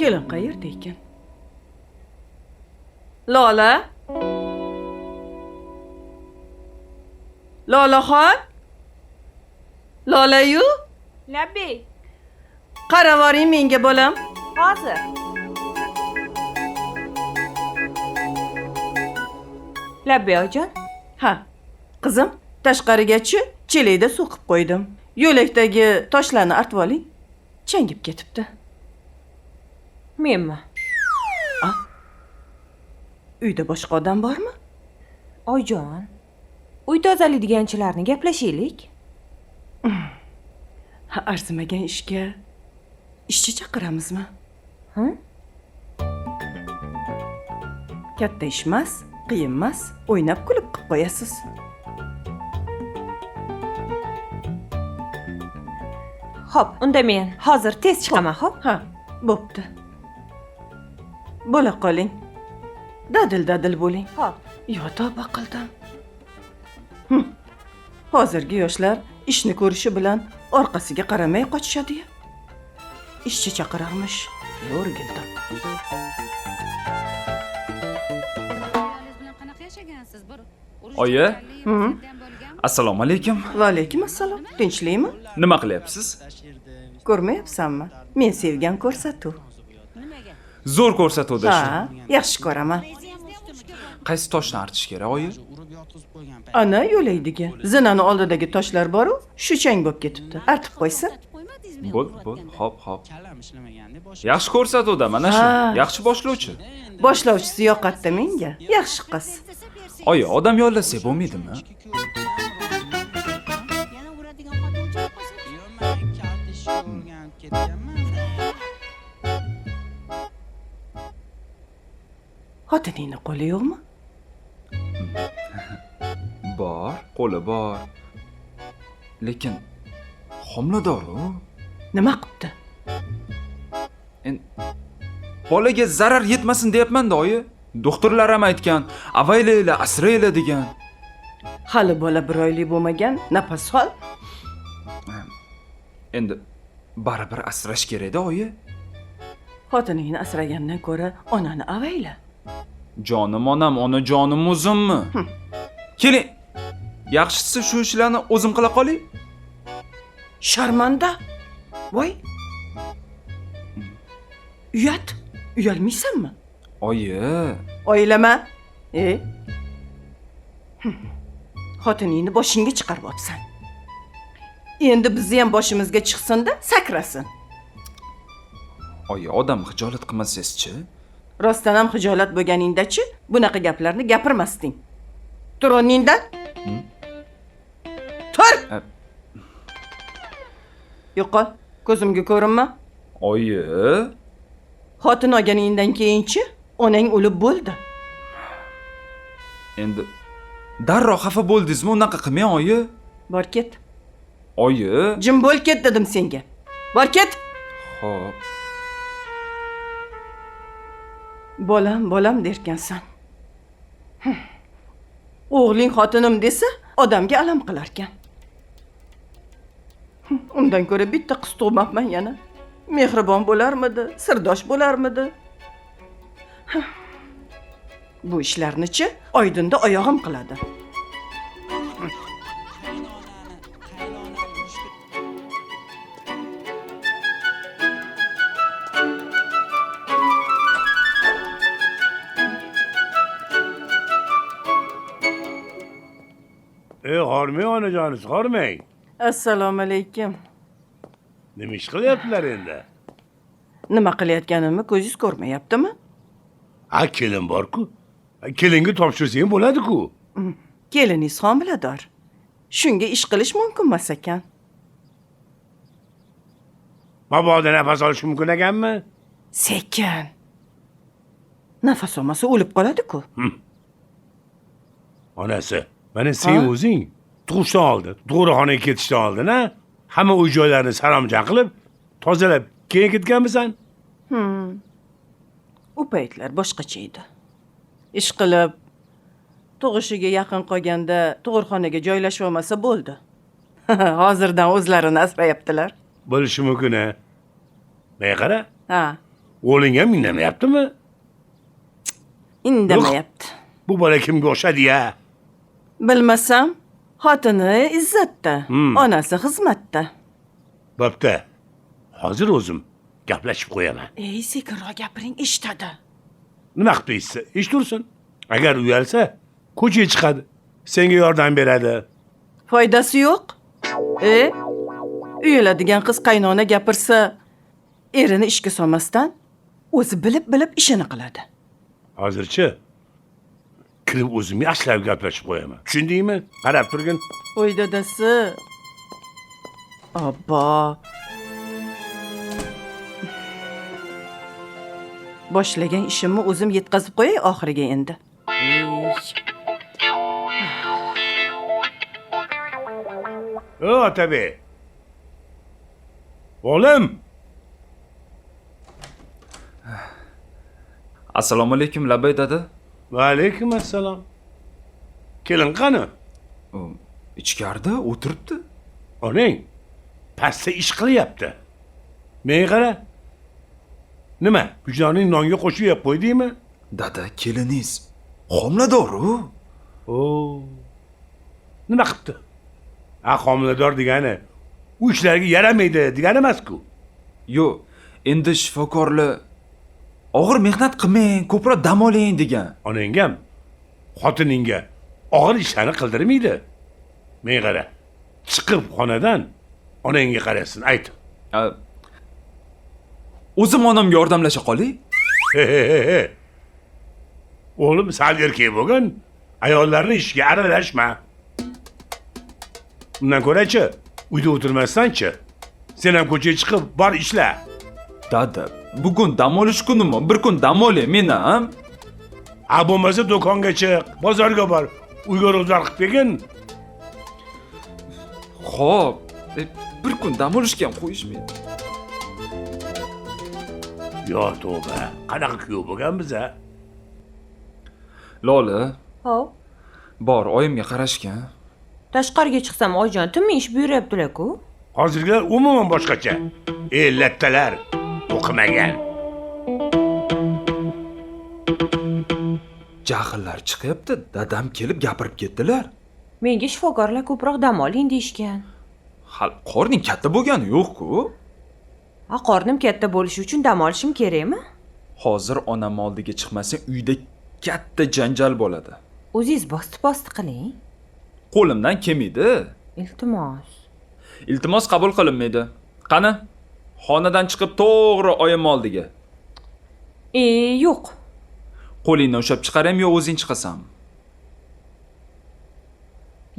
kelin qayerda ekan? Lola? Lolaxon? Lola-yu? Labbi. Qaravoring menga bolam. Hozir. Labbi ojon. Ha, qizim, tashqariga-chi, chelakda so'qib qo'ydim. Yo'lakdagi toshlarni artib oling. Changib ketibdi. Menmi? Uyda boshqa odam bormi? Ojon. Uy tozalaydiganchilarni gaplashaylik. Ha, arzimagan ishga ishchi chaqiramizmi? Ha? Katta ish emas, qiyin emas, o'ynab kulib qilib qo'yasiz. Xo'p, unda men hozir tez chiqaman, xo'p? Ha, bo'pti. Bo'la qoling. Dadil bo'ling. Xo'p. Yo, tavba qildim. Hozirgi yoshlar ishni ko'rishi bilan orqasiga qaramay qochishadi-ya. Ishchi chaqirarmish. O'rgildim. Oyi, assalomu alaykum. Va alaykum assalom. Tinchlikmi? Nima qilyapsiz? Ko'rmayapsanmi? Men sevgan ko'rsatuv. Zo'r ko'rsatuvda shu. Ha, yaxshi ko'raman. Qaysi toshni artish kerak, oyi? Ana yo'laydiga. Zinani oldidagi toshlar bor-u, shu chang bo'lib ketibdi. Artib qo'ysa. Bo'l. Hop. Yaxshi ko'rsatuvda mana shu. Ha. Yaxshi boshlovchi. Boshlovchisi yoqatdi menga. Yaxshi qiz. Oyi, odam yollasak bo'lmaydimi? Xotiningni qo'li yo'qmi? Bor, qo'li bor. Lekin homilador-u. Nima qilibdi? Bolaga zarar yetmasin deyapman-da, oyi. Doktorlar ham aytgan, avaylaylar, asraylar degan. Hali bola bir oylik bo'lmagan, nafas ol. Endi baribir asrash kerak-da, oyi. Xotiningni asragandan ko'ra onani avayla. Jonim onam, onajonim o'zimmi? Keling. Yaxshisi shu ishlarni o'zim qila qolay. Sharmanda. Voy. Uyat. Uyalmaysanmi? Oyi, Oylama. Xotiningni boshingga chiqarib olsan. Endi bizni ham boshimizga chiqsin-da, sakrasin. oyi, odam xijolat qilmasangiz-chi? Rostdan ham xijolat bo'lganingda-chi, bunaqa gaplarni gapirmasding. Tur o'rningdan. Tur! Yo'qol, ko'zimga ko'rinma. Oyi, Xotin olganingdan keyinchi onang o'lib bo'ldi. endi darrov xafa bo'ldingizmi? Unaqa qilmang, oyi. Bor ket. Oyi. Jim bo'l ket dedim senga. Bor ket. Xo'p. Bolam derkansan. O'g'ling xotinim desa, odamga alam qilarkan. Undan ko'ra bitta qiz tug'mabman yana. Mehribon bo'larmidi, sirdosh bo'larmidi? Bu ishlarni-chi oydinda oyog'im qiladi. Hormang onajoningiz, hormang. Assalomu alaykum. Nima ish qilyaptilar endi? Nima qilayotganimni ko'zingiz ko'rmayaptimi? Ha, kelin bor-ku. Kelinga topshirsang bo'ladi-ku. Keliningiz homilador. Shunga ish qilish mumkin emas ekan. Mabodo nafas olish mumkin ekanmi? Sekin. Nafas olmasa o'lib qoladi-ku. Onasi, mana sen o'zing tug'ishdan oldin, tug'ruqxonaga ketishdan oldin, ha? Hamma uy-joylarni saromjon qilib, tozalab keyin ketganmisan? U paytlar boshqacha edi. Ish qilib, tug'ishiga yaqin qolganda tug'ruqxonaga joylashib olmasa bo'ldi. Hozirdan o'zlarini asrayaptilar. Bo'lishi mumkin-a. Manga qara. Ha, O'g'ling ham indamayaptimi? Indamayapti. Bu bola kimga o'xshadi ya? Bilmasam, xotini izzatda, onasi xizmatda. Bo'pti. Hozir o'zim gaplashib qo'yaman. Ey, sekinroq gapiring, eshitadi. Nima qilib deysiz? Ish tursin. Agar uyalsa, ko'chaga chiqadi. Senga yordam beradi. Foydasi yo'q. Uyaladigan qiz qaynona gapirsa, erini ishga solmasdan o'zi bilib ishini qiladi. Hozirchi kirib o'zim yaxshilab gaplashib qo'yaman. Tushundingmi? Qarab turgin. Voy dadasi. Abba. Boshlagan ishimni o'zim yetkazib qo'yay oxiriga endi. O, Otabek. O'g'lim. Assalomu alaykum, Labay dada. Va alaykum assalom. Kelin qani? Ichkarida o'tiribdi. Onang pastda ish qilyapti. Menga qara. Nima? Vijdoning nonga qo'shib yeb qo'ydingmi? Dada, keliningiz homilador-ku. Nima qilibdi? Homilador degani u ishlarga yaramaydi degani emas-ku. Yo'q, endi shifokorlar og'ir mehnat qilmang, ko'proq dam oling degan. Onangam xotiningga og'ir ishlarni qildirmaydi. Menga qara. Chiqib xonadan onangga qarasin, ayt. O'zim onamga yordamlasha qolay. O'g'lim sal erkak bo'lgan, ayollarning ishiga aralashma. Undan ko'ra-chi, uyda o'tirmasdan-chi, sen ham ko'chaga chiqib bor ishla. Dada, bugun dam olish kunimi? Bir kun dam olay men ham. Bo'lmasa do'konga chiq, bozorga bor, uyga ro'zg'or qilib kelgin. Xo'p, bir kun dam olishga ham qo'yishmaydi. Yo tavba, qanaqa kuyov bo'lganmiz-a? Lola, Hop. bor oyimga qarashgan. Tashqariga chiqsam oyijon tinmay ish buyuryaptilar-ku. Hozirgilar umuman boshqacha. Lattalar, o'qimagan. Jahllar chiqyapti, dadam kelib gapirib ketdilar. Menga shifokorlar ko'proq dam oling deyishgan. Hal qorning katta bo'lgani yo'q-ku. Qornim katta bo'lishi uchun dam olishim kerakmi? Hozir onam oldiga chiqmasang uyda katta janjal bo'ladi. O'zingiz bosti qiling. Qo'limdan kelmaydi. Iltimos. Iltimos qabul qilinmaydi. Qani? Xonadan chiqib to'g'ri oyim oldiga. Yo'q. Qo'lingni ushlab chiqaram yo o'zing chiqasan?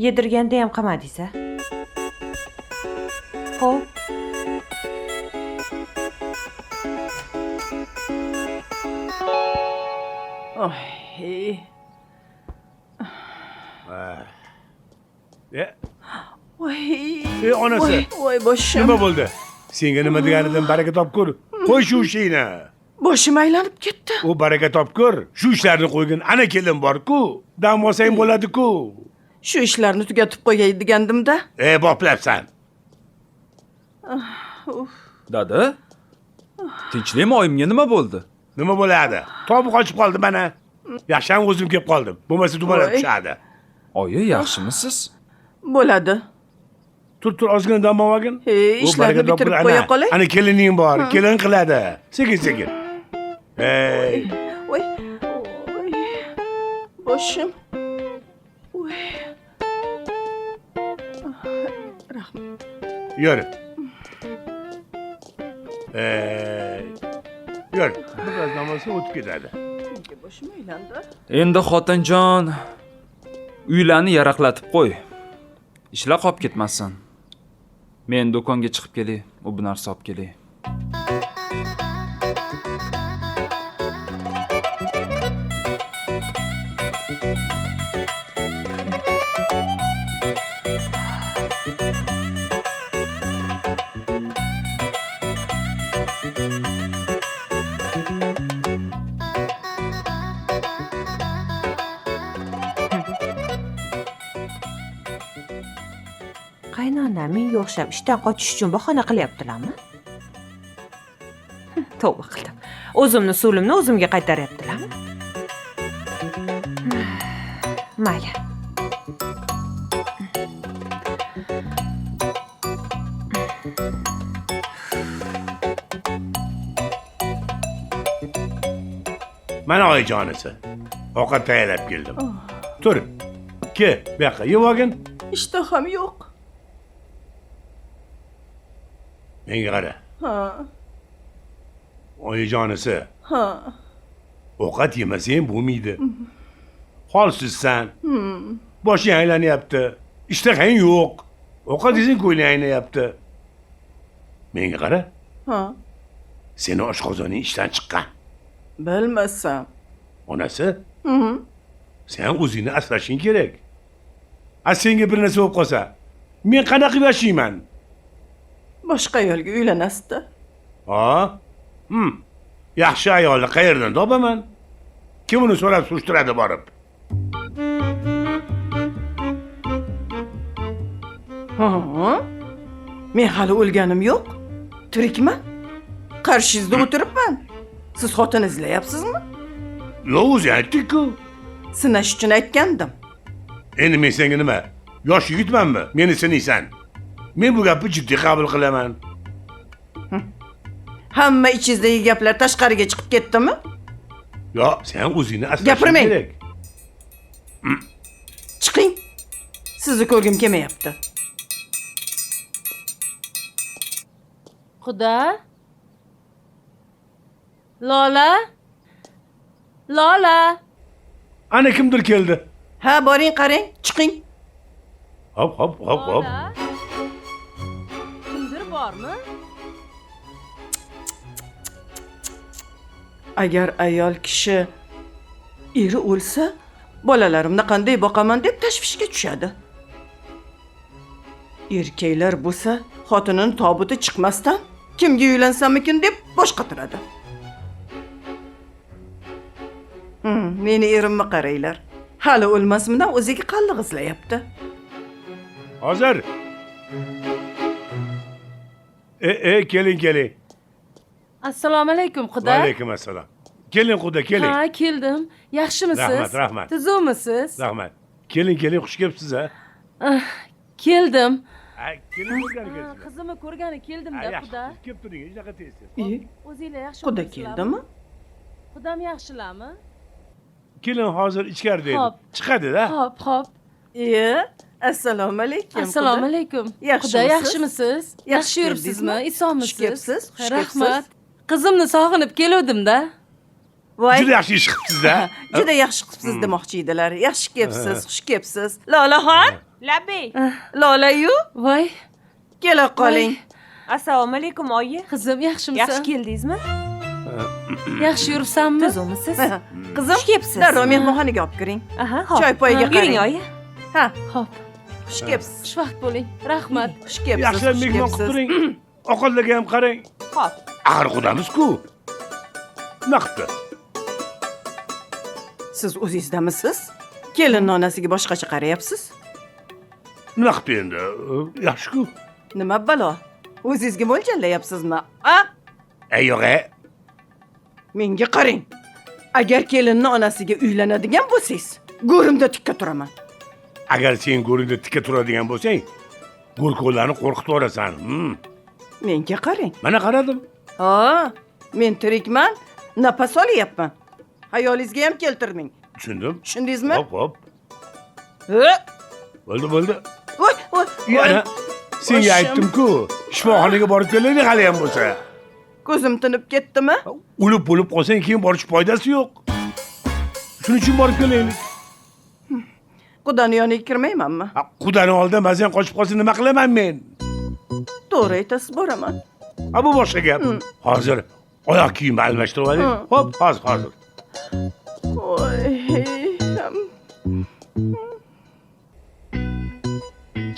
Yedirganda ham qamadingiz-a? Xo'p. Onasi. Voy boshim. Nima bo'ldi? Senga nima deganidan baraka topkur. Qo'y shu ishingni. Boshim aylanib ketdi. U baraka topkur. Shu ishlarni qo'ygin. Ana kelin bor-ku. Dam olsang bo'ladi-ku. Shu ishlarni tugatib qo'yay degandim-da. Boplabsan. Dada? Tinchlikmi, oyimga nima bo'ldi? Nima bo'ladi? Tobi qochib qoldi mana. Yaxshi ham o'zim kelib qoldim. Bo'lmasa dumalab tushadi. Oyi, yaxshimisiz? Bo'ladi. Tur ozgina dam olgin. Ishlarni bitirib qo'ya qolay. Ana kelining bor. Kelin qiladi. Sekin. Voy. Boshim. Voy. Rahmat. Yur. Yur. Biraz namazı o'tib ketadi. Boshim aylandi. Endi xotinjon, uylarni yaraqlatib qo'y. Ishlar qolib ketmasin. Men do'konga chiqib kelay, u bu narsa olib kelay. Qaynonam menga o'xshab ishdan qochish uchun bahona qilyaptilarmi? Tavba qildim. O'zimni suvlimni o'zimga qaytaryaptilarmi? Mayli. Mana oyijonisi. Ovqat tayyorlab keldim. Tur. Ke, bu yoqqa yeb olgin. Ishtaham yo'q. Menga qara. Ha, Oyijonisi. ha. Ovqat yemasang bo'lmaydi. Holsizsan. Boshing aylanyapti. Ishtahang yo'q. Ovqat yesang ko'ngling aynayapti. Menga qara. Ha, Seni oshqozoning ishdan chiqqan. bilmasam. Onasi? Sen o'zingni asrashing kerak. Senga bir narsa bo'lib qolsa, men qanaqa qilib yashayman? Boshqa ayolga uylanasizda. Ha? Yaxshi ayolni qayerdan topaman? Kim uni so'rab surishtiradi borib? Ha? Men hali o'lganim yo'q. Tirikman. Qarshingizda o'tiribman. Siz xotin izlayapsizmi? Yo'q, o'zi aytdik-ku. Sinash uchun aytgandim. Endi men senga nima? Yosh yigitmanmi? Meni sinaysan. Men bu gapni jiddiy qabul qilaman. Hamma ichingizdagi gaplar tashqariga chiqib ketdimi? Yo, sen o'zingni asrashing Gapirmang. kerak. Chiqing. Sizni ko'rgim kelmayapti. Xudo? Lola? Lola? Ana kimdir keldi. Ha, boring qarang, chiqing. Hop. Lola? Kimdir bormi? Agar ayol kishi eri o'lsa, bolalarimni qanday boqaman deb tashvishga tushadi. Erkaklar bo'lsa, xotinini tobuti chiqmasdan kimga uylansamikin deb bosh qotiradi. Meni erimni qaranglar. Hali o'lmasmidan o'ziga qalliq izlayapti. Hozir. Keling. Assalomu alaykum Va Xudo. alaykum assalom. Keling Xudo, keling. Ha, keldim. Yaxshimisiz? Rahmat. Tuzukmisiz? Rahmat. Keling, xush kelibsiz a? Keldim. Keling ko'rgani kelsin. Qizimni ko'rgani keldim-da Xudo. Kelib turing, hech naqa tez. O'zinglar yaxshi. Xudo keldimi? Xudom yaxshilarmi? Keling hozir ichkari deydi. Xo'p. Chiqadi-da. Xo'p. Assalomu alaykum. Assalomu alaykum. Yaxshimisiz? Xudo yaxshimisiz? Yaxshi Yaxshi yuribsizmi? keldingizmi? Isomisiz? Xush kelibsiz, xush Rahmat. Qizimni sog'inib keluvdim-da. Voy. Juda yaxshi ish qilibsiz-da. Juda yaxshi qilibsiz demoqchi edilar. Yaxshi kelibsiz, xush kelibsiz. Lolaxon, Labbay. Lola-yu, Voy, kela qoling. Assalomu alaykum oyi. qizim yaxshimisan? Yaxshi keldingizmi? Yaxshi yuribsanmi? Tuzukmisiz? Qizim, Xush kelibsiz. darrov mehmonxonaga olib kiring. Aha, hop. Choy poyiga Yuring qarang. oyi. Ha, Xo'p, xush kelibsiz. xushvaqt bo'ling. Rahmat. Xush kelibsiz. Yaxshilab xush mehmon kelibsiz. qilib turing. Ovqatlarga ham qarang. Hop. Axir Xudamiz-ku. Nima qilibdi? Siz o'zingizdamisiz? Kelinning onasiga boshqacha qarayapsiz. Nima qilibdi endi? Yaxshi-ku. Nima balo? O'zingizga mo'ljallayapsizmi? Yo'q. Menga qarang. Agar kelinning onasiga uylanadigan bo'lsangiz, go'rimda tikka turaman. Agar sen go'ringda tikka turadigan bo'lsang, go'rko'larni qo'rqitib yuborasan. Menga qarang. Mana qaradim. Ha, men tirikman, nafas olyapman. Hayolingizga ham keltirmang. Tushundim. Tushundingizmi? Hop. Ha, Bo'ldi. voy. Yana senga Boshim. aytdim-ku, shifoxonaga borib kelaylik hali ham bo'lsa. Ko'zim tinib ketdimi? O'lib qolsang keyin borish foydasi yo'q. Shuning uchun borib kelaylik. Qudani yoniga kirmaymanmi? Qudani oldidan ba'zan qochib qolsa nima qilaman men? To'g'ri aytasiz, boraman. Bu boshqa gap. Hozir oyoq kiyimni almashtirib oling. Hop, hozir. Voy.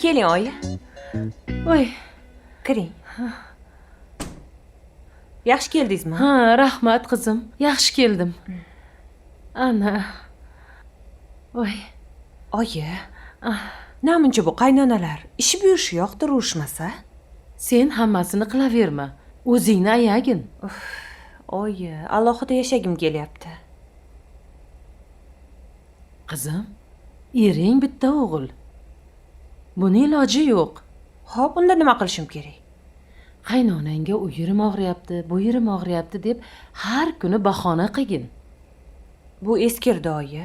Keling oyi. Voy. Kiring. Yaxshi keldingizmi? Ha, rahmat qizim. Yaxshi keldim. Ana. Voy. Oyi. Namuncha bu qaynonalar ishi buyurishi yoqtirishmasa? Sen hammasini qilaverma. O'zingni ayagin. Oyi, alohida yashagim kelyapti. Qizim, ering bitta o'g'il. Buni iloji yo'q. Xo'p, unda nima qilishim kerak? Qaynonangga u yerim og'riyapti, bu yerim og'riyapti deb har kuni bahona qilgin. Bu eskirdi oyi.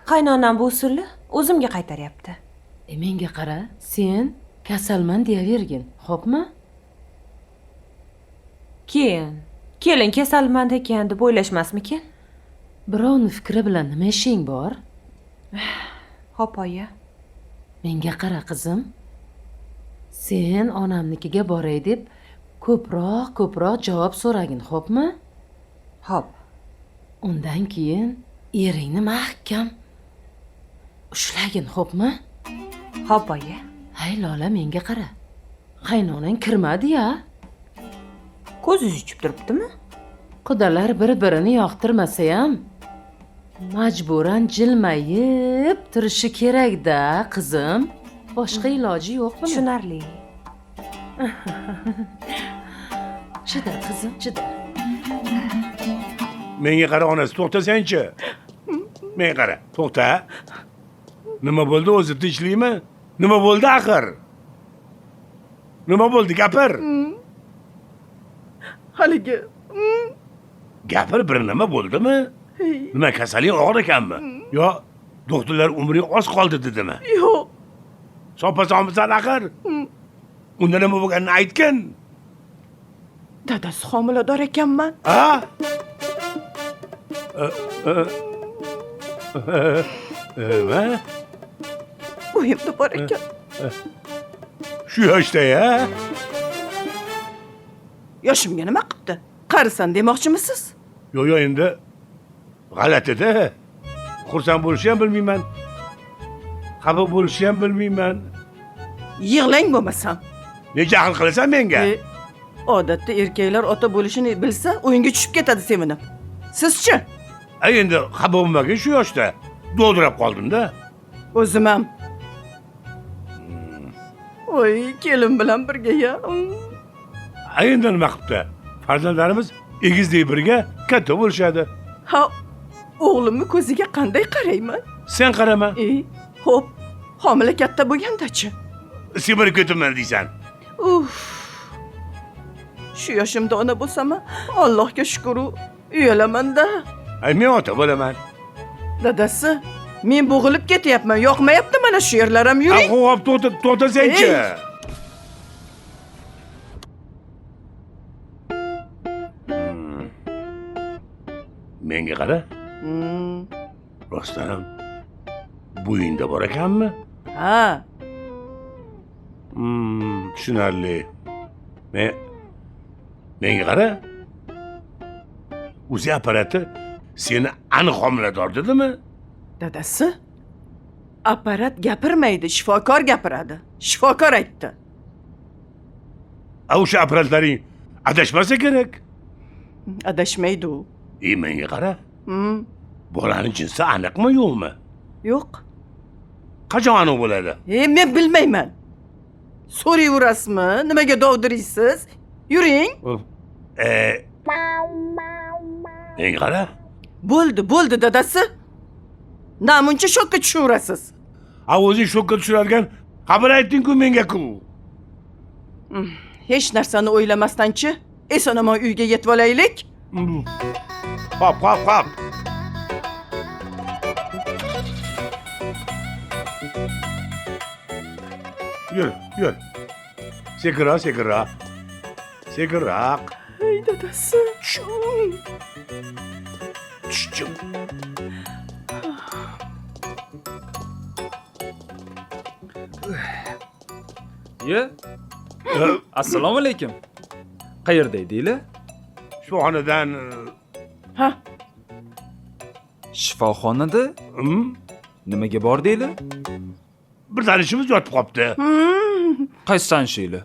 Qaynonam bu usulni o'zimga qaytaryapti. Menga qara, sen kasalman deyavergin, xo'pmi? Kelin kasalman ekan deb o'ylashmasmikin? Birovni fikri bilan nima ishing bor? Xo'p oyi. Menga qara qizim. Sen onamnikiga boray deb ko'proq javob so'ragin, xo'pmi? Xo'p. Undan keyin eringni mahkam ushlagin, xo'pmi? Xo'p oyi. Hay Lola, menga qara. Qaynonang kirmadi-ya? Ko'zingiz uchib turibdimi? Qudalar bir-birini yoqtirmasa ham majburan jilmayib turishi kerak-da, qizim. Boshqa iloji yo'q buni. Tushunarli. Chida, qizim, chida. Menga qara onasi, to'xtasang-chi. Menga qara, to'xta. Nima bo'ldi o'zi, tinchlikmi? Nima bo'ldi axir? Nima bo'ldi, gapir. Haligi Gapir, bir nima bo'ldimi? Nima, kasaling og'ir ekanmi? Yo, doktorlar umring oz qoldi dedimi? yo'q. Sopa-somisan axir? Unda nima bo'lganini aytgin. Dadasi homilador ekanman. Ha? Nima? Uyimda bor ekan. Shu yoshda-ya? Yoshimga nima qilibdi? Qarisan demoqchimisiz? Yo, endi g'alati-da. Xursand bo'lishni ham bilmayman. Xafa bo'lishni ham bilmayman. Yig'lang bo'lmasam. Ne jahl qilasan menga? Odatda erkaklar ota bo'lishini bilsa, o'yinga tushib ketadi sevinib. Sizchi? Endi xafa bo'lmagin shu yoshda. Do'ldirab qoldim-da. O'zim ham. Voy, kelin bilan birga ya. Endi nima qilibdi? Farzandlarimiz egizdek birga katta bo'lishadi. Ha, o'g'limni ko'ziga qanday qarayman? Sen qarama. Xo'p, homila katta bo'lganda-chi? Semirib ketaman deysan. Shu yoshimda ona bo'lsam, Allohga shukr, uyalaman-da. Men ota bo'laman. Dadasi, men bo'g'ilib ketyapman. Yoqmayapti mana shu yerlar ham, yuring. Xo'p, to'xtasang-chi. Menga qara. Rostdan ham bo'yingda bor ekanmi? Ha. Tushunarli. Menga qara. O'zi apparati seni aniq homilador dedimi? Dadasi, apparat gapirmaydi, shifokor gapiradi. Shifokor aytdi. O'sha apparatlaring adashmasa kerak. Adashmaydi u. Menga qara. Bolaning jinsi aniqmi yo'qmi? Yo'q. Qachon aniq bo'ladi? Men bilmayman. So'rayverasizmi? Nimaga dovdiraysiz? Yuring. Menga qara. Bo'ldi dadasi. Namuncha shokka tushaverasiz. O'zing shokka tushiradigan xabar aytding-ku menga-ku. Hech narsani o'ylamasdan-chi, eson-omon uyga yetib olaylik. Hop. Yur. Sekinroq. Ey dadasi. Tushdim. Assalomu alaykum. Qayerda edinglar? Shifoxonadan. Ha, Shifoxonada? Nimaga bordinglar? Bir tanishimiz yotib qopti. Qaysi tanishinglar?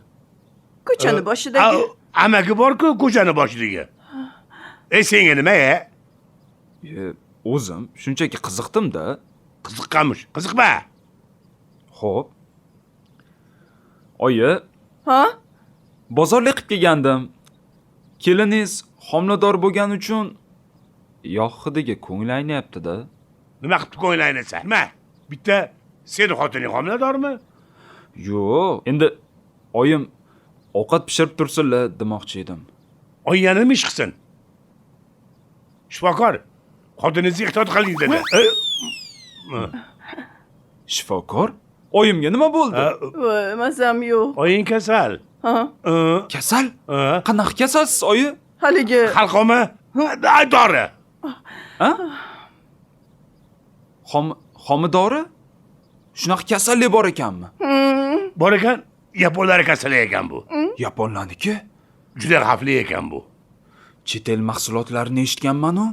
ko'chani boshidagi. Amaki bor-ku ko'chani boshidagi. Senga nima? O'zim shunchaki qiziqdim-da. Qiziqqanmish. Qiziqma. Xo'p. Oyi, Ha? bozorlik qilib kelgandim. Keliniz homilador bo'lgani uchun yog' hidiga ko'ngli aynayapti-da. Nima qilib ko'nglaynasan? Nima? Bitta seni xotining homiladormi? Yo'q, endi oyim ovqat pishirib tursinlar demoqchi edim. Oy yana nima ish qilsin? Shifokor, xotiningizni ehtiyot qiling dedi. Shifokor? Oyimga nima bo'ldi? voy mazam yo'q. Oying kasal. Ha, Kasal? Qanaqa kasalsiz, oyi? haligi Halqoma? Dori. Ha? Homidori? Shunaqa kasallik bor ekanmi? Bor ekan, yaponlar kasali ekan bu. Yaponlarniki? Juda xavfli ekan bu. Chet el mahsulotlarini eshitganman-u.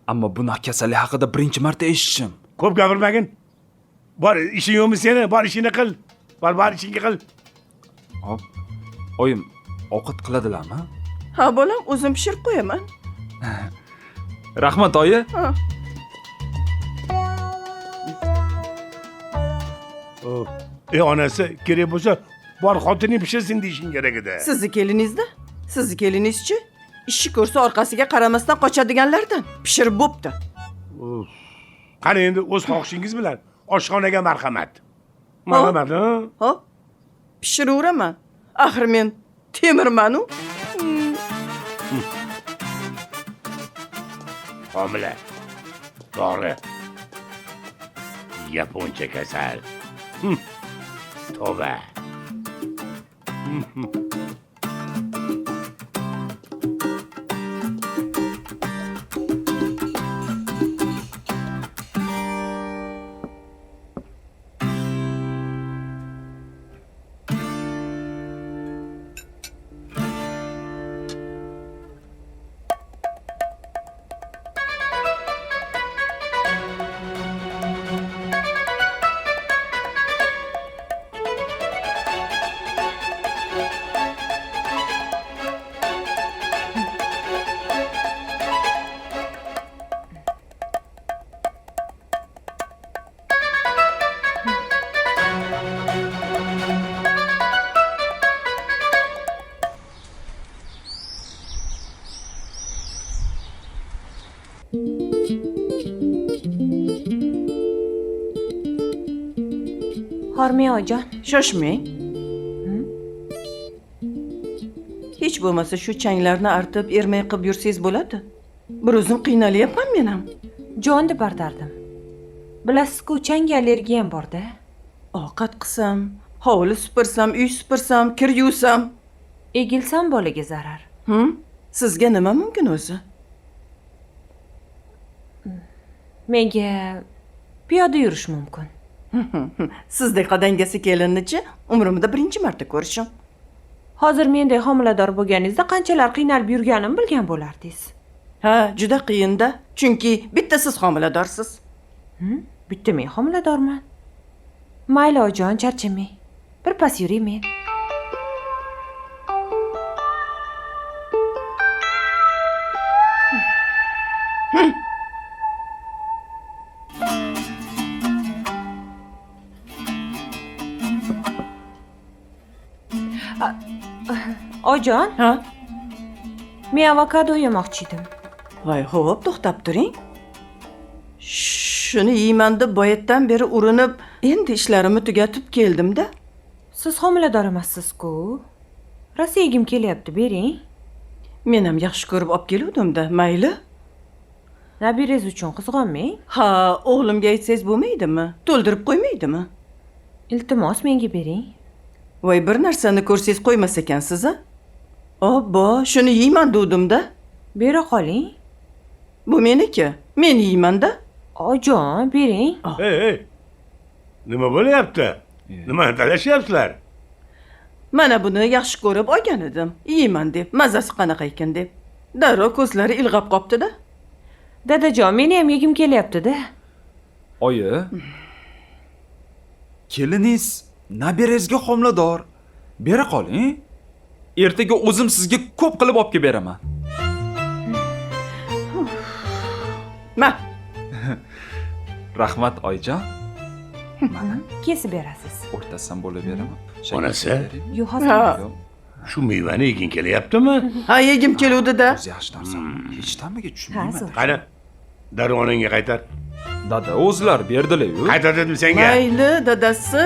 Ammo bunaqa kasallik haqida birinchi marta eshitishim. Ko'p gapirmagin. Bor, ishing yo'qmi seni? Bor ishingni qil. Bor ishingni qil. Hop. Oyim ovqat qiladilarmi? ha bolam o'zim pishirib qo'yaman. Rahmat, oyi. Ha. Onasi kerak bo'lsa, bor xotining pishirsin deyishing kerak edi. Sizni keliningizda? Sizni keliningizchi? Ishi ko'rsa orqasiga qaramasdan qochadiganlardan. Pishirib bo'pti. Qani endi o'z xohishingiz bilan oshxonaga marhamat. Marhamat, ha? Hop. Pishiraveraman. Axir men temirman-u. Homila. Dori. Yaponcha kasal. Tavba. Hormay oyijon. Shoshmang. Hech bo'lmasa shu changlarni artib, ermay qilib yursangiz bo'ladi. Bir o'zim qiynalyapman men ham. Jon deb artardim. Bilasiz-ku, changga allergiyam bor-da. Ovqat qilsam, hovli supursam, uy supursam, kir yuvsam, Egilsam bolaga zarar. Sizga nima mumkin o'zi? Menga piyoda yurish mumkin. Sizdek qadangasi kelinnichi umrimda birinchi marta ko'rishim. Hozir mendek homilador bo'lganingizda qanchalar qiynalib yurganimni bilgan bo'lardingiz. Ha, juda qiyin-da, chunki bitta siz homiladorsiz. Bitta men homiladorman. Mayli oyijon, charchamang. Birpas yuring men. Oyijon, Ha? men avokado yemoqchi edim. Voy, xo'p, to'xtab turing. Shuni yeyman deb boyatdan beri urinib, endi ishlarimni tugatib keldim-da. Siz homilador emassiz-ku. Rosa yegim kelyapti, bering. Men ham yaxshi ko'rib olib keluvdim-da, mayli. Nabirangiz uchun qizg'onmang. Ha, o'g'limga aytsangiz bo'lmaydimi? To'ldirib qo'ymaydimi? Iltimos menga bering. Voy, bir narsani ko'rsangiz qo'ymas ekansiz-a? Obbo, shuni yeyman devdim-da. Bera qoling. Bu meniki. Men yeyman-da. Oyijon, bering. Ey. Nima bo'lyapti? Nima talashyapsizlar? Mana buni yaxshi ko'rib olgan edim. Yeyman deb, mazasi qanaqa ekan deb. Darrov ko'zlari ilg'ab qopti-da. Dadajon, meni ham yegim kelyapti-da. Oyi. Keliniz nabirangizga homilador. Bera qoling. Ertaga o'zim sizga ko'p qilib olib kelib beraman. Ma. Rahmat oyijon. Mana Kesib berasiz. o'rtasidan bo'lib beraman. Onasi? Yo'q, hozir. Ha. Yo'q. Shu mevani yeging kelyaptimi? Ha, yegim keluvdi-da. O'zi yaxshi narsa. Hech tamiga tushunmayman. zo'r. Qani, darrov onangga qaytar. Dada, o'zlari berdilar-yu. Qaytar dedim senga. Mayli, dadasi.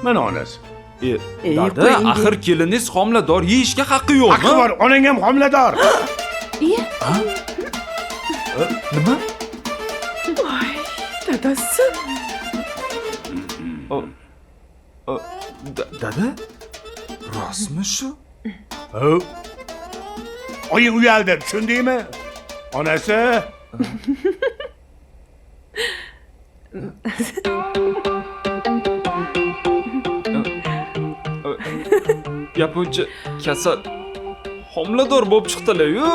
Mana onasi. Dada, qo'ying. axir keliningiz homilador, yeyishga haqqi yo'qmi? Haqqi bor, onang ham homilador. Iya, Nima? Dadasi. Dada? Rostmi shu? Ho. Oying uyaldi, tushundingmi? Onasi. Yaponcha kasal homilador bo'lib chiqdilar-yu.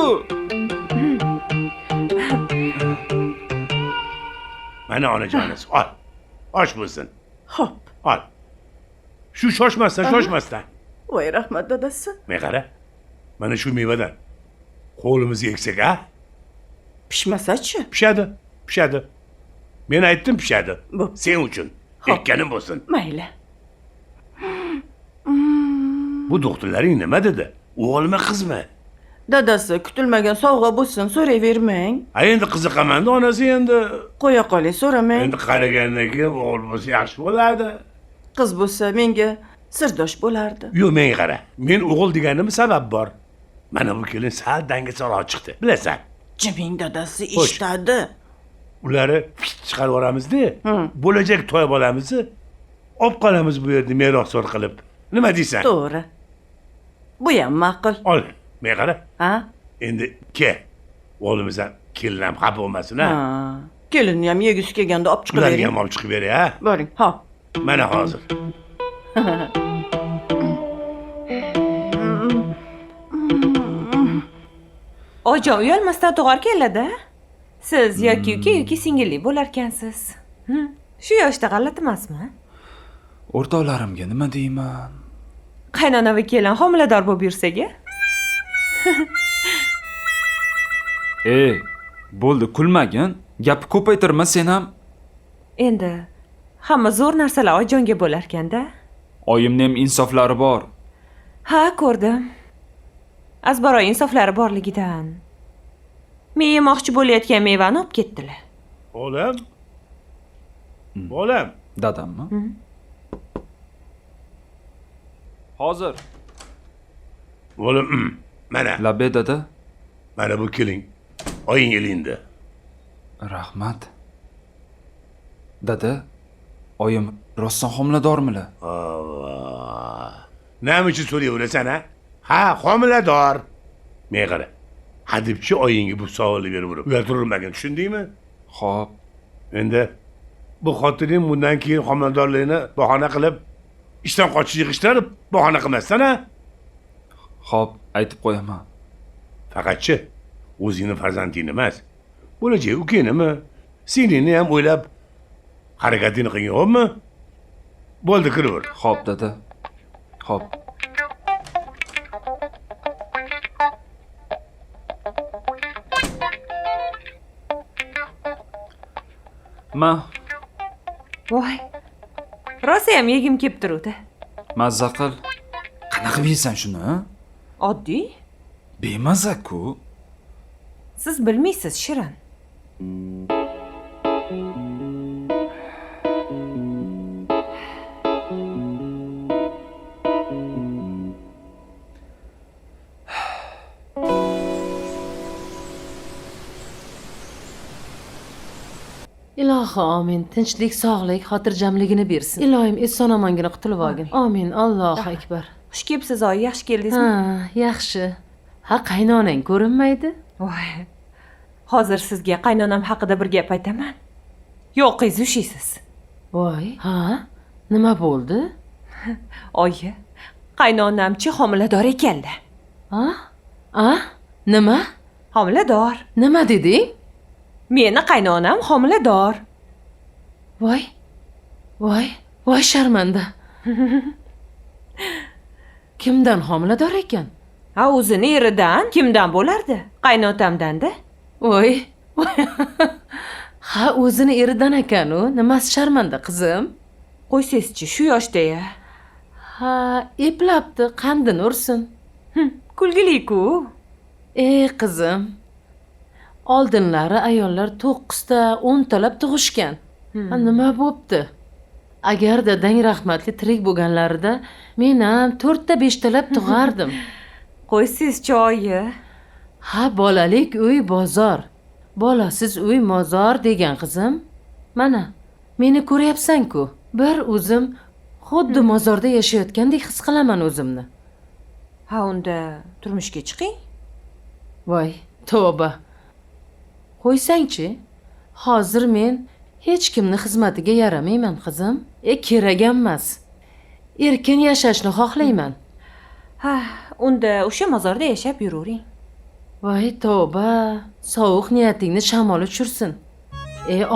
Mana onajonisi, ol. Osh bo'lsin. Hop. Ol. Shu shoshmasdan. Voy rahmat dadasi. Men qara. Mana shu mevadan qo'limizga eksak, a? Pishmasa-chi? Pishadi. Men aytdim pishadi. Bo'pti. Sen uchun ekkanim bo'lsin. Mayli. Bu doktorlaring nima dedi? O'g'ilmi, qizmi? Dadasi, kutilmagan sovg'a bo'lsin, so'rayvermang. Ha, endi qiziqaman-da onasi endi. Qo'ya qoling, so'ramang. Endi qaragandan keyin o'g'il bo'lsa yaxshi bo'lardi. Qiz bo'lsa menga sirdosh bo'lardi. Yo'q, menga qara. Men o'g'il deganim sabab bor. Mana bu kelin sal dangasoroq chiqdi. Bilasan? Jiming dadasi Xo'sh. eshitadi. Ularni chiqarib yuboramizda, bo'lajak to'y bolamizni olib qolamiz bu yerda merosxo'r qilib. Nima deysan? To'g'ri. Bu ham ma'qul. Ol, men qara. Ha? Endi ke. O'g'limiz ham kelin ham xafa bo'lmasin, ha? Ha. Kelinni ham yegisi kelganda olib Ularga chiqavering. ham olib chiqib beray, ha? Boring, hop. Mana hozir. Ojon uyalmasdan to'g'ri keladi. Siz yoki uka yoki singilli bo'larkansiz. Shu yoshda g'alati emasmi? O'rtoqlarimga nima deyman? Qaynona va kelin homilador bo'lib yursaga? Bo'ldi, kulmagin. Gapni ko'paytirma sen ham. Endi hamma zo'r narsalar ojonga bo'larkanda. Oyimning ham insoflari bor. Ha, ko'rdim. Azbaroy insoflari borligidan. Men yemoqchi bo'layotgan mevani olib ketdilar. O'g'lim. O'g'lim. Dadammi? Hozir. O'g'lim, mana. Labbe dada. Mana bu keling. Oying elindi. Rahmat. Dada, oyim rostdan homiladormilar? Nima uchun so'rayverasan, ha? Ha, homilador. Men qara. Hadibchi oyingga bu savolni berib uyaltirolmagin, tushundingmi? Xo'p. Endi bu xotining bundan keyin homiladorligini bahona qilib ishdan qochish yig'ishtirib bahona qilmasdan, ha? Xo'p, aytib qo'yaman. Faqatchi o'zingni farzandingni emas, bo'lajak ukanimi, singlingni ham o'ylab harakatingni qilgin, xo'pmi? Bo'ldi, kiraver. Xo'p, dada. Xo'p. Ma, Voy. Rosa ham yegim kelib turuvdi. mazza qil. Qanaqa yeysan shuni, ha? Oddiy. Bemaza-ku. Siz bilmaysiz, Shirin. Ilohi omin. Tinchlik, sog'lik, xotirjamligini bersin. Ilohim eson omongina qutulib olgin. Amin. Allohu akbar. Xush kelibsiz, oyi, yaxshi keldingizmi? Ha, yaxshi. Ha, qaynonang ko'rinmaydi? Voy. Hozir sizga qaynonam haqida bir gap aytaman. Yo'q, qizushisiz. Voy, ha? Nima bo'ldi? Oyi, qaynonamchi homilador ekanda. Ha? Ha? Nima? Homilador. Nima deding? Meni qaynonam homilador. Voy. Voy, voy sharmanda. Kimdan homilador ekan? Ha, o'zini eridan kimdan bo'lardi? Qaynotamdan-da. Voy. Ha, o'zini eridan ekan u. Nimasi sharmanda qizim? Qo'ysangizchi, shu yoshda-ya. Ha, eplabdi, qandini ursin. Kulgili-ku. Ey qizim. Oldinlari ayollar 9ta, 10talab tug'ishgan. Ha, nima bo'pti? Agar dadang rahmatli tirik bo'lganlarida men ham 4ta, 5talab tug'ardim. Qo'ysiz choyi. Ha, bolalik uy bozor. Bolasiz uy mozor degan qizim. Mana, meni ko'ryapsan-ku. Bir o'zim xuddi mozorda yashayotgandek his qilaman o'zimni. Ha, unda turmushga chiqing. Voy, tavba. Qo'ysangchi, hozir men hech kimni xizmatiga yaramayman qizim. Kerak emas. Erkin yashashni xohlayman. Ha, unda o'sha mozorda yashab yuravering. Voy, tavba. Sovuq niyatingni shamol uchirsin.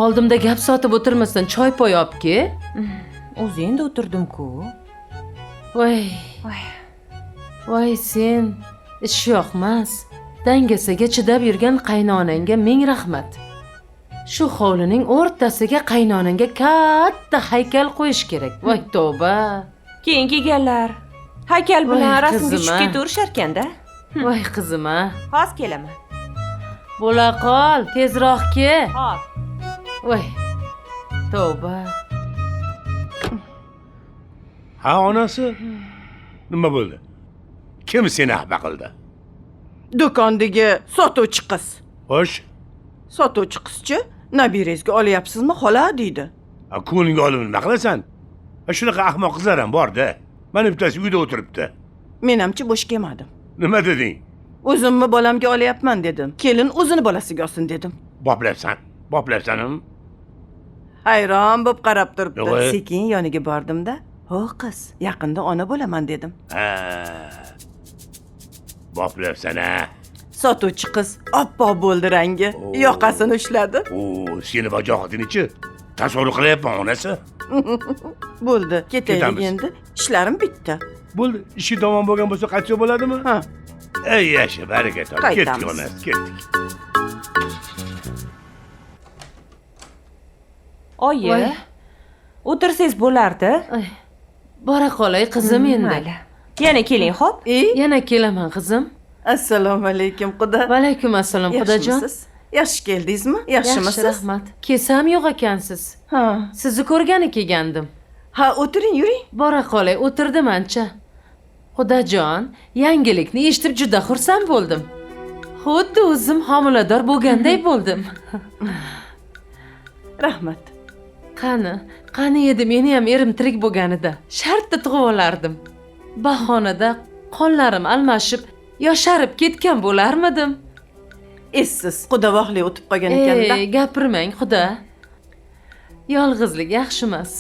Oldimda gap sotib o'tirmasdan choy poy olib-ki. O'zi endi o'tirdim-ku. Voy, Voy. voy sen ish yoqmas. Dangasaga chidab yurgan qaynonangga ming rahmat. Shu hovlining o'rtasiga qaynonangga katta haykal qo'yish kerak. Voy tavba. Keyin kelganlar haykal bilan Voy, rasmga qizim-a. tushib ketaverisharkan-da. Voy qizim-a. Hozir kelaman. Bo'la qol, tezroq kel. Hop. Voy. Tavba. Ha, onasi? Nima bo'ldi? Kim seni ahmoq qildi? Do'kondagi sotuvchi qiz. Xo'sh, Sotuvchi qizchi nabirangizga olyapsizmi xola deydi. ko'nglingga olib nima qilasan? Shunaqa ahmoq qizlar ham bor-da. Mana bittasi uyda o'tiribdi. Men hamchi bo'sh kelmadim. Nima deding? O'zimni bolamga olyapman dedim. Kelin o'zini bolasiga olsin dedim. Boplabsan. Hayron bo'lib qarab turibdi. Yo'q. Sekin yoniga bordim-da, "Ho qiz, yaqinda ona bo'laman" dedim. Ha. Boplabsan ha. Sotuvchi qiz oppoq bo'ldi rangi. Oo. Yoqasini ushladi. Seni vajohatingchi tasavvur qilyapman onasi. Bo'ldi, ketaylik Ketamiz. endi. Ishlarim bitdi. Bo'ldi, ishi tamom bo'lgan bo'lsa qaytsa bo'ladimi? Ha, Ey yasha, baraka top. Qaytamiz. Ketdik onasi, ketdik. Oyi. Voy. O'tirsangiz bo'lardi. Ay. Bora qolay qizim endi. Mayli. Yana keling, xo'p? Yana kelaman qizim. Assalomu alaykum quda. Va alaykum assalom xudojon. Yaxshimisiz? Yaxshi keldingizmi? Yaxshi, Yaxshimisiz? rahmat. Kesam yo'q ekansiz. Ha. Sizni ko'rgani kelgandim. Ha, o'tiring, yuring. Bora qolay, o'tirdim ancha. Xudojon, yangilikni eshitib juda xursand bo'ldim. Xuddi o'zim homilador bo'lganday bo'ldim. Rahmat. Qani edi meni ham erim tirik bo'lganida, shartta tug'ib olardim. Bahonada qonlarim almashib, yosharib ketgan bo'larmidim. Essiz, quda vohli o'tib qolgan ekan-da. Gapirmang, xudo. Yolg'izlik yaxshi emas.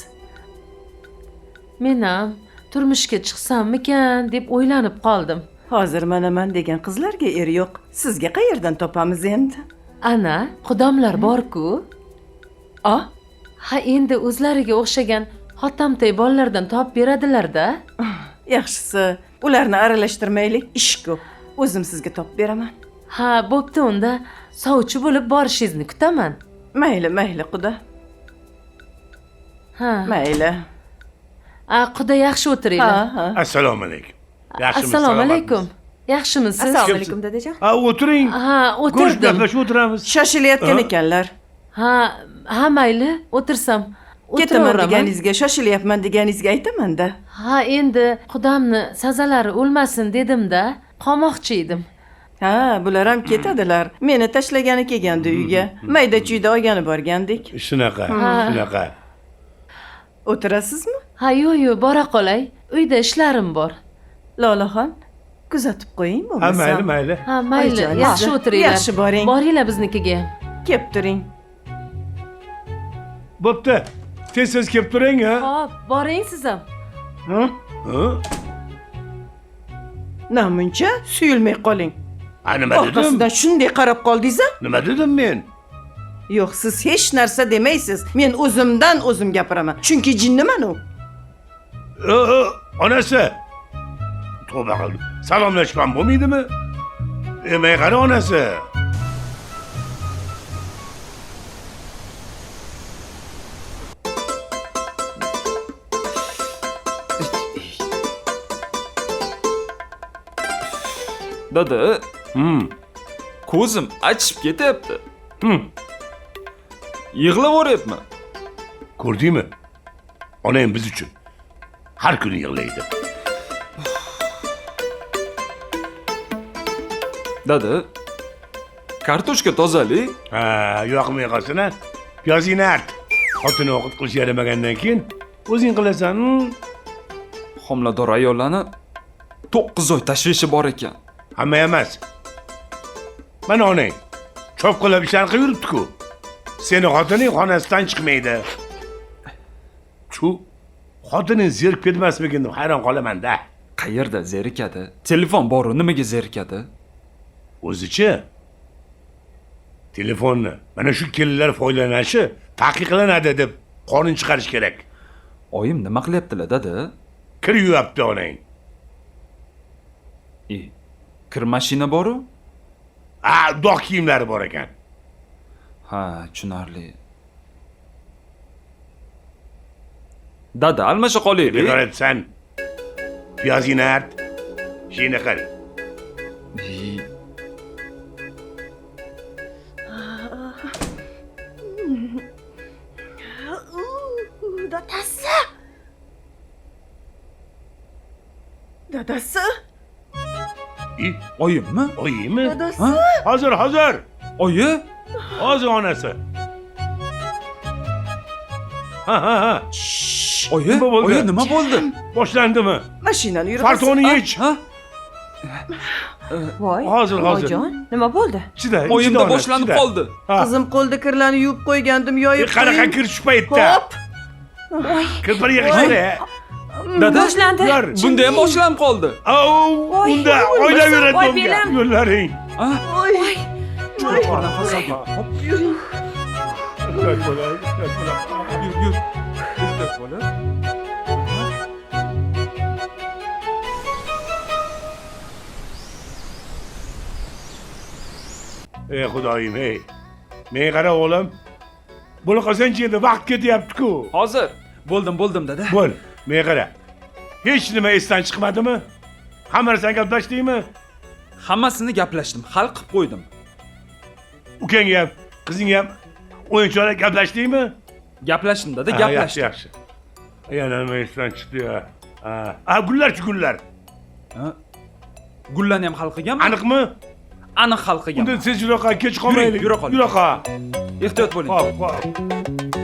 Men ham turmushga chiqsammikan deb o'ylanib qoldim. Hozir manaman degan qizlarga er yo'q. Sizga qayerdan topamiz endi? Ana, xudomlar bor-ku. A? Ha, endi o'zlariga o'xshagan xotamtay bolalardan topib beradilar-da. Yaxshisi, ularni aralashtirmaylik, ish ko'p. O'zim sizga topib beraman. Ha, bo'pti unda sovchi bo'lib borishingizni kutaman. Mayli, quda. Ha. Mayli. Quda yaxshi o'tiringlar. Ha. Assalomu alaykum. Yaxshimisiz? Assalomu alaykum. Yaxshimisiz? Assalomu alaykum dadajon. Ha, o'tiring. Ha, Go'sht o'tirdim. gaplashib o'tiramiz. Shoshilayotgan Ha? ekanlar. Ha, mayli, o'tirsam. Ketaman O'tiraveraman. deganingizga, shoshilyapman deganingizga aytaman-da. Ha, endi qudamni sazalari o'lmasin dedim-da, qamoqchi edim. Ha, bular ham ketadilar. Meni tashlagani kelgandi uyga. Mayda-chuyda olgani borgandik. Shunaqa. O'tirasizmi? Ha, yo'q, bora qolay. Uyda ishlarim bor. Lolaxon, kuzatib qo'ying bo'lmasa. Ha, mayli. Ha, mayli, Oyijon, yaxshi o'tiringlar. Yaxshi boring. Boringlar biznikiga ham. Kep turing. Bo'pti. Tez kelib turing, ha? Hop, boring siz ham. Ha? Ha? Namuncha suyulmay qoling. Ha, nima dedim? Orqasidan shunday qarab qoldingiz-a? Nima dedim men? Yo'q, siz hech narsa demaysiz. Men o'zimdan o'zim gapiraman. Chunki jinniman u. Onasi. Tavba qildim. Salomlashmam bo'lmaydimi? Emay qara onasi. Dada, ko'zim achib ketyapti. Yig'laveryapman. Ko'rdingmi? Onang biz uchun har kuni yig'laydi. Dada, kartoshka tozali. Ha, yoqmay qolsin-a. Piyozingni art. Xotini o'qit qilish yaramagandan keyin o'zing qilasan. Homilador ayollarni 9 oy tashvishi bor ekan. Hamma emas. Mana onang cho'pqilab ishlar qilib yuribdi-ku. Seni xotining xonasidan chiqmaydi. Shu xotining zerikib ketmasmikin deb hayron qolaman-da. Qayerda zerikadi? Telefon bor-u, nimaga zerikadi? O'zichi telefonni mana shu kelinlar foydalanishi taqiqlanadi deb qonun chiqarish kerak. Oyim nima qilyaptilar, dada? Kir yuvapti onang. Kir mashina bor-u? Ha, dog' kiyimlari bor ekan. Ha, tushunarli. Dada, almasha qolaylik. Bekor aytsan. Piyozingni art. Shini qil. Dadasi. Dadasi. Oyimmi? Oyimi? Dadasi. Ha? Hozir. Oyi? Hozir onasi. Ha. Oyi, Nima bo'ldi? oyi nima bo'ldi? Boshlandimi? Mashinani yurib. Fartoni yech. Ha? Voy. Hozir. Oyijon, nima bo'ldi? Chida. Oyimda boshlanib qoldi. Qizim qo'lda kirlarni yuvib qo'ygandim, yoyib Qanaqa kir shu paytda? Hop. Kirpir yig'ishtir. Dada, Boshlandi. bunda ham boshlanib qoldi. Voy, Unda oylab yuradi voy, unga. belim. Yo'llaring. Ha? Voy. Nafas ol. Hop, Yuring. yur. Ehtiyot bo'la. Ey xudoyim, ey. Men qara o'g'lim. Buni qilsangchi endi vaqt ketyapti-ku. Hozir. Bo'ldim, dada. Bo'l, men qara. Hech nima esdan chiqmadimi? Hamma narsani gaplashdingmi? Hammasini gaplashdim, hal qilib qo'ydim. Ukang ham, qizing ham o'yinchoqlar gaplashdingmi? Gaplashdim, dada, Ha, gaplashdim. Yaxshi. Yana nima esdan chiqdi-ya? Ha, gullar. Ha? Gullarni ham hal qilganman. Aniqmi? Aniq hal qilganman. Unda tez yuroqqa kech qolmaylik. Yura qol. Yuroqqa. Ehtiyot bo'ling. Hop.